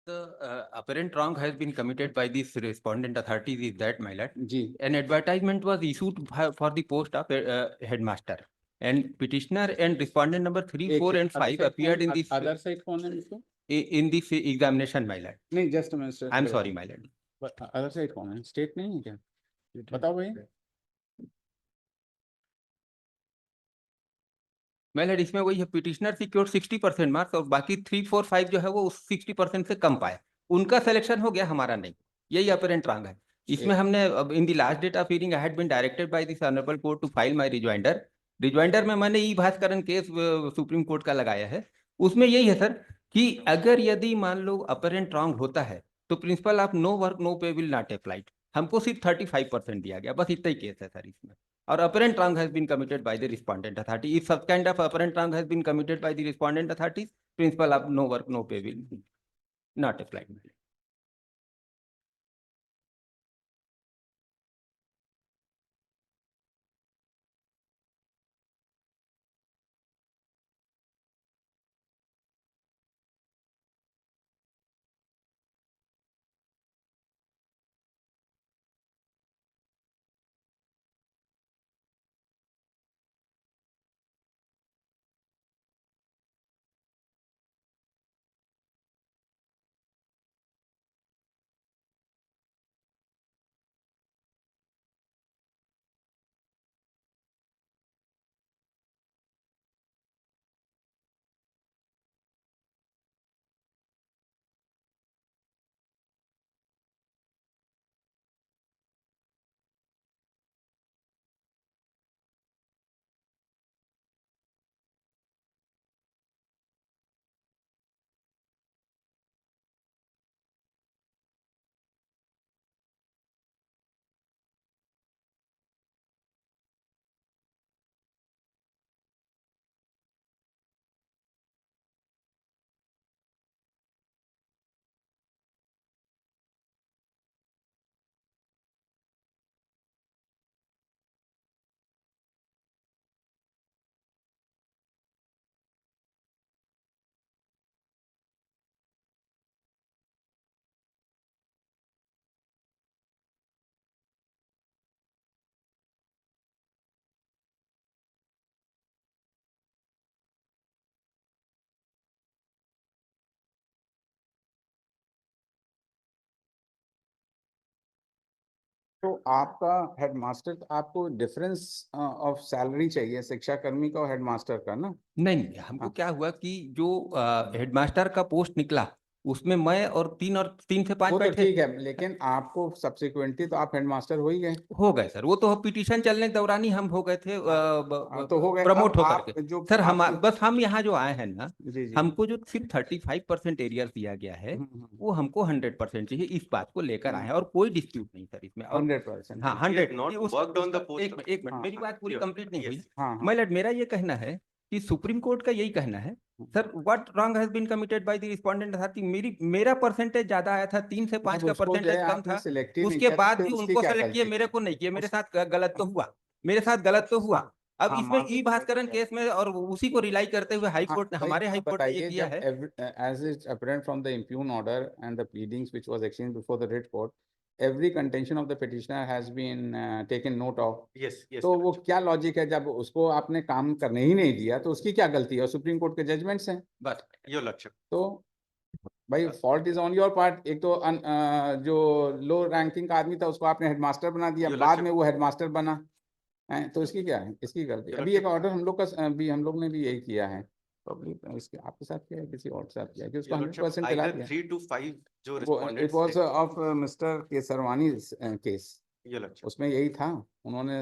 The apparent wrong has been committed by this respondent authorities is that, my lord, जी an advertisement was issued for the post of headmaster, and petitioner and respondent number 3, 4, and 5 appeared in this other side कौन है इसको? in this examination, my lord. नहीं just minister I'm sorry, my lord. Other side कौन है? State नहीं है क्या? बताओ भाई। My lord, इसमें वही है, पिटिशनर सिक्योर्ड 60% मार्क्स और बाकी 3, 4, 5 जो है वो 60% से कम पाए, उनका सिलेक्शन हो गया, हमारा नहीं। यही अपरेंट रॉन्ग है। इसमें हमने in the last date of hearing I had been directed by this honourable court to file my rejoinder में मैंने E Bhaskaran case supreme court का लगाया है। उसमें यही है सर कि अगर यदि मान लो अपरेंट रॉन्ग होता है तो principle of no work no pay will not applied, हमको सिर्फ 35% दिया गया, बस इतना ही केस है सर इसमें। Or apparent wrong has been committed by the respondent authority. If such kind of apparent wrong has been committed by the respondent authorities, principle of no work, no pay will be not applied. तो आपका headmaster, आपको difference of salary चाहिए शिक्षा कर्मी का और headmaster का ना? नहीं, हमको क्या हुआ कि जो हेडमास्टर का पोस्ट निकला उसमें मैं और 3 से 5 वो तो बैठे ठीक है, लेकिन आपको सब्सिक्वेंटली तो आप हेडमास्टर हो ही गए। हो गए सर, वो तो पिटीशन चलने के दौरान ही हम हो गए थे तो हो गए। प्रमोट अब होकर आप के जो सर। हम आपको- बस हम यहाँ जो आए हैं ना, जी जी हमको जो सिर्फ 35% एरियर दिया गया है वो हमको 100% चाहिए, इस बात को लेकर आए हैं और कोई डिस्प्यूट नहीं सर इसमें। और 100%। हाँ 100 एक मिनट, हाँ, मेरी बात पूरी कंप्लीट नहीं हुई। हाँ हाँ। मतलब मेरा ये कहना है कि सुप्रीम कोर्ट का यही कहना है sir, what wrong has been committed by the respondent authority. मेरा परसेंटेज ज्यादा आया था, 3 से 5 का परसेंटेज कम था, उसके बाद भी उनको सेलेक्ट किए, मेरे को नहीं किए। मेरे साथ गलत तो हुआ, मेरे साथ गलत तो हुआ। अब हाँ, इसमें ई भास्करन केस में और उसी को रिलाई करते हुए हाई कोर्ट ने, हमारे हाई कोर्ट ने ये किया है। as is apparent from the impugned order and the pleadings which was exchanged before the writ court, every contention of the petitioner has been taken note of. Yes, yes. तो वो क्या logic है, जब उसको आपने काम करने ही नहीं दिया तो उसकी क्या गलती है? और सुप्रीम कोर्ट के जजमेंट्स हैं। बस Your Lordship. तो भाई fault is on your part. एक तो जो लो रैंकिंग का आदमी था उसको आपने हेडमास्टर बना दिया, Your बाद Lordship. में वो हेडमास्टर बना है, तो इसकी क्या है? इसकी गलती। Your अभी एक Lordship. ऑर्डर हम लोग का भी, हम लोग ने भी यही किया है। पब्लिक इसके आपके साथ किया है, किसी और के साथ किया है कि उसको Your Lordship, 100% दिला either दिया। 3 to 5 जो वो respondents इट वाज थे, of mister Kesarwani case, Your Lordship. उसमें यही था। उन्होंने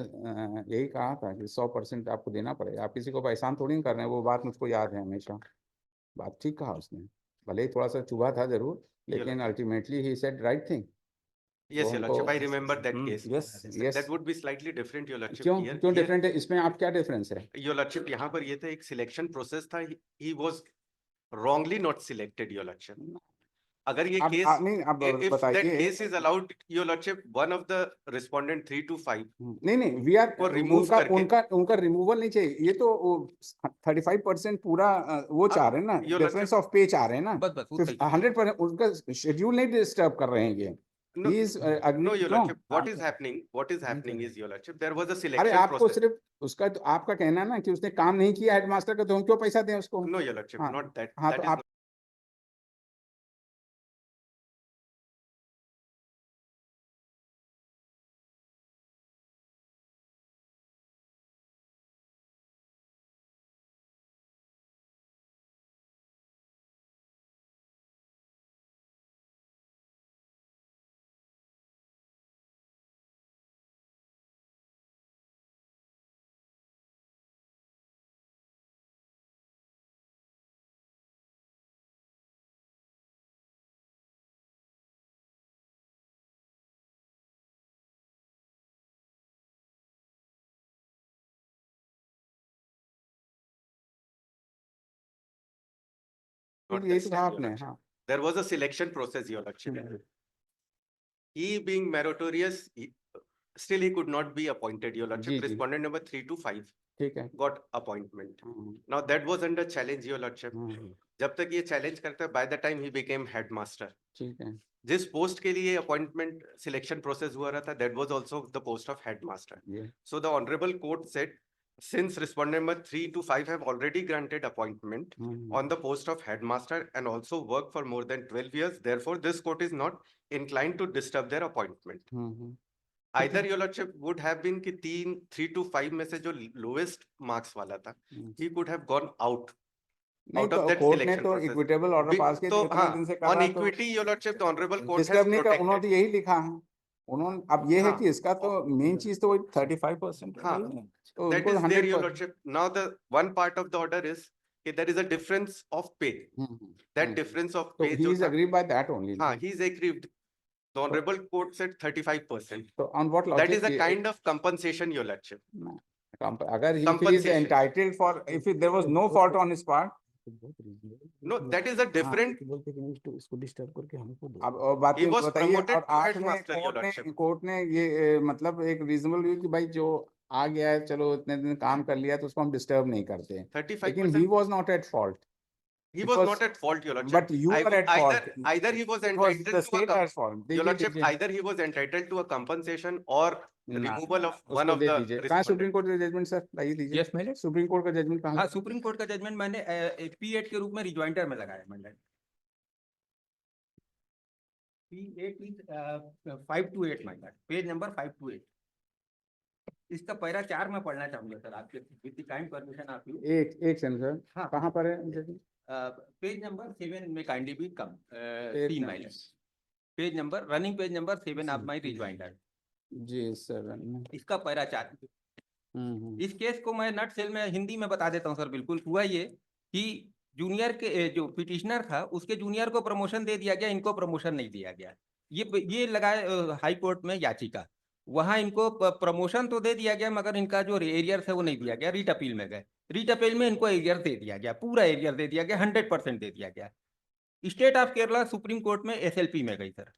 यही कहा था कि 100% आपको देना पड़ेगा, आप किसी को एहसान थोड़ी नहीं कर रहे हैं। वो बात मुझको याद है हमेशा, बात ठीक कहा उसने, भले ही थोड़ा सा चुभा था जरूर, लेकिन ultimately he said right thing. Yes, Your Lordship, I remember that case. yes, yes. That would be slightly different, Your Lordship. क्यों Here- क्यों here- डिफरेंट है? इसमें आप क्या डिफरेंस है? Your Lordship, यहाँ पर ये था, एक सिलेक्शन प्रोसेस था, he was wrongly not selected, Your Lordship. अगर ये आप केस नहीं आप if that बताइए। case is allowed, your lordship, one of the respondent 3 to 5 नहीं वी आर को remove उनका करके- उनका रिमूवल नहीं चाहिए, ये तो 35% पूरा वो चाह रहे हैं ना, your डिफरेंस ऑफ पे चाह रहे हैं ना, बस वो सही है। 100% उनका शेड्यूल नहीं डिस्टर्ब कर रहे हैं ये। No, He is, no, your no, lordship, what is happening is, your lordship, there was a अरे selection आपको process. सिर्फ उसका तो आपका कहना है ना कि उसने काम नहीं किया हेडमास्टर का, तो हम क्यों पैसा दें उसको? No, your lordship, हाँ, not that. हाँ, That तो is आप not यही that, तो कहा your आपने। lordship. हाँ, There was a selection process, your lordship. He being meritorious, still he could not be appointed, your lordship. Ji, ji. Respondent number 3 to 5 ठीक है। got appointment. Hmm, Now that was under challenge, your lordship. हम्म, जब तक ये challenge करता, by the time he became headmaster. ठीक है। जिस post के लिए अपॉइंटमेंट सिलेक्शन प्रोसेस हुआ रहा था, that was also the post of headmaster. ये So the honorable court said, since respondent number 3 to 5 have already granted appointment on the post of headmaster and also worked for more than 12 years, therefore this court is not inclined to disturb their appointment. Either your lordship would have been कि 3 to 5 में से जो lowest marks वाला था, he could have gone out नहीं, of तो that court ने selection तो process. इक्विटेबल ऑर्डर पास किया, तो तो इतने हाँ, दिन से कर on रहा है, तो equity, your lordship, the honorable court has disturb नहीं कर, उन्होंने तो protected. यही लिखा है उन्होंने। अब ये है हाँ, कि इसका तो मेन चीज तो 35% हाँ, तो that उनको is there, your 100%। lordship. Now the one part of the order is कि there is a difference of pay. That difference of तो pay he जो is था, agreed by that only। हाँ, he is aggrieved. The honorable court said 35%. तो on what That logic is a kind of compensation, your lordship. अगर if he is compensation. entitled for, if there was no fault on his part, No, that is a different. अब और बात He ये was बताइए, promoted और to आठ में headmaster, your lordship. Court ने ये मतलब एक रीजनेबल व्यू कि भाई जो आ गया है, चलो इतने दिन काम कर लिया तो उसको हम डिस्टर्ब नहीं करते हैं, लेकिन 35%. he was not at fault, He was not at fault, your lordship. but you are at fault। Either he was It was entitled the to a state at fault। your lordship, either he was entitled to a compensation or removal of one of the कहाँ supreme respondents. Court का judgement sir, लाइए दीजिए। Yes मैंने supreme court का judgement कहाँ? हाँ, supreme court का judgement मैंने P8 के रूप में रिजॉइंडर में लगाया। मंडल P8 is 528 Mandal, page number 528। इसका पैरा 4 में पढ़ना चाहूंगा सर, आपके विद द काइंड परमिशन आप यू। एक सेकंड सर, हाँ, कहाँ पर है? पेज नंबर 7 में काइंडली भी कम 3 minus page number, running page number 7 of my rejoinder. जी सर, इसका पैरा 4। इस केस को मैं नट सेल में हिंदी में बता देता हूँ सर। बिल्कुल हुआ ये कि जूनियर के जो पिटिशनर था उसके जूनियर को प्रमोशन दे दिया गया, इनको प्रमोशन नहीं दिया गया। ये लगाए हाई कोर्ट में याचिका, वहां इनको प्रमोशन तो दे दिया गया मगर इनका जो एरियर है वो नहीं दिया गया। रीट अपील में गए, रीट अपील में इनको एरियर दे दिया गया, पूरा एरियर दे दिया गया, 100% दे दिया गया। State of Kerala supreme court में SLP में गई सर।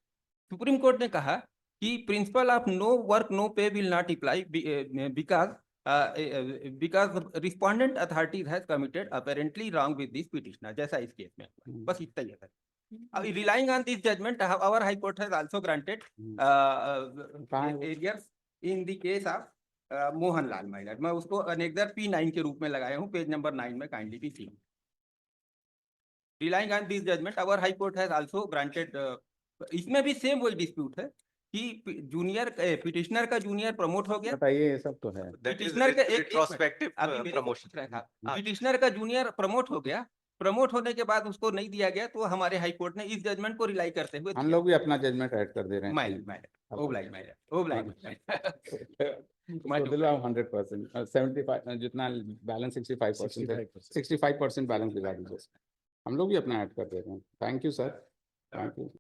सुप्रीम कोर्ट ने कहा कि principle of no work no pay will not apply because respondent authorities has committed apparently wrong with this petitioner, जैसा इस केस में। बस इतना ही है sir. Relying on this judgment, our High Court has also granted areas in the case of Mohan Lal Mylar. मैं उसको annexure P9 के रूप में लगाया हूँ, पेज नंबर 9 में काइंडली भी थी। Relying on this judgment, our High Court has also granted इसमें भी सेम वही डिस्प्यूट है कि जूनियर पिटिशनर का जूनियर प्रमोट हो गया। बताइए, ये सब तो है। पिटिशनर का एक retrospective प्रमोशन हाँ। पिटिशनर का जूनियर प्रमोट हो गया, प्रमोट होने के बाद उसको नहीं दिया गया, तो हमारे हाई कोर्ट ने इस जजमेंट को रिलाई करते हुए हम लोग भी अपना जजमेंट ऐड कर दे रहे हैं। ओब्लाइज 100%, 75 जितना बैलेंस 65% बैलेंस दिला दीजिए। हम लोग भी अपना ऐड कर दे रहे हैं। Thank you sir, thank you.